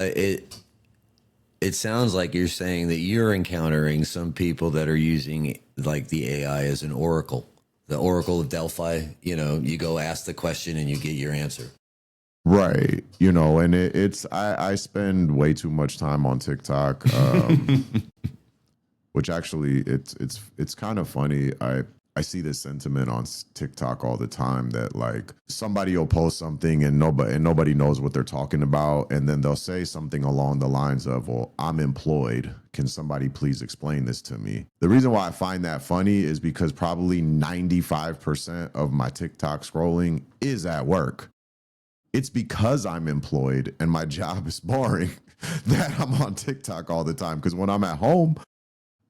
It it sounds like you're saying that you're encountering some people that are using like the AI as an oracle, the Oracle of Delphi. You know, you go ask the question and you get your answer. Right. And I spend way too much time on TikTok, which actually it's kind of funny. I see this sentiment on TikTok all the time that like somebody will post something and nobody knows what they're talking about, and then they'll say something along the lines of, "Well, I'm employed. Can somebody please explain this to me?" The reason why I find that funny is because probably 95% of my TikTok scrolling is at work. It's because I'm employed and my job is boring that I'm on TikTok all the time. Because when I'm at home,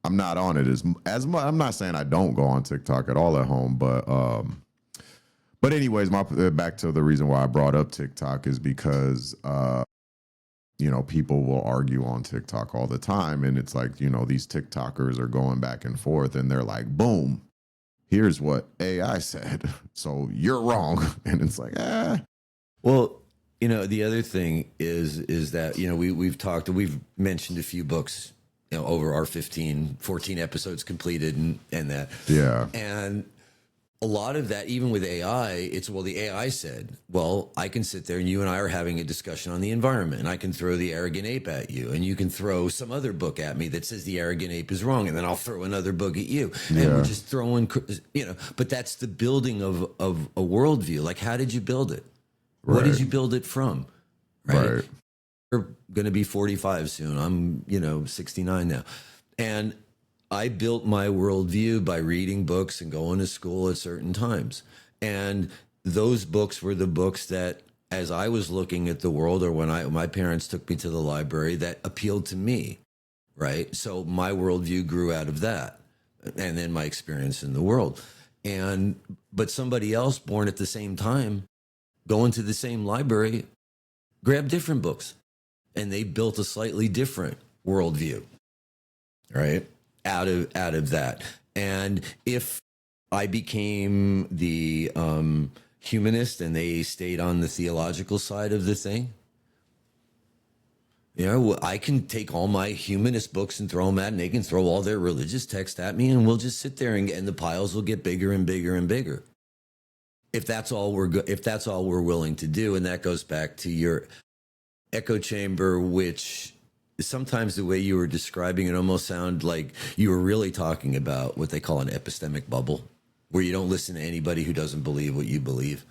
I'm not on it as much. I'm not saying I don't go on TikTok at all at home, but anyways, back to the reason why I brought up TikTok is because people will argue on TikTok all the time, and it's like these TikTokers are going back and forth, and they're like, boom, here's what AI said, so you're wrong, and it's like, Well, the other thing is that, we've mentioned a few books, over our 14 episodes completed and that. Yeah. And a lot of that, even with AI, well, the AI said, well, I can sit there and you and I are having a discussion on the environment, and I can throw the arrogant ape at you, and you can throw some other book at me that says the arrogant ape is wrong, and then I'll throw another book at you. Yeah. And we're just throwing, but that's the building of a worldview. Like, how did you build it? Right. What did you build it from? Right. You're going to be 45 soon. I'm, 69 now. And I built my worldview by reading books and going to school at certain times. And those books were the books that, as I was looking at the world, or when my parents took me to the library, that appealed to me, right? So my worldview grew out of that, and then my experience in the world. But somebody else born at the same time, going to the same library, grabbed different books, and they built a slightly different worldview, right? Out of that. And if I became the humanist and they stayed on the theological side of the thing, I can take all my humanist books and throw them at, and they can throw all their religious text at me, and we'll just sit there and the piles will get bigger and bigger and bigger. If that's all we're willing to do. And that goes back to your echo chamber, which sometimes the way you were describing it almost sounded like you were really talking about what they call an epistemic bubble, where you don't listen to anybody who doesn't believe what you believe.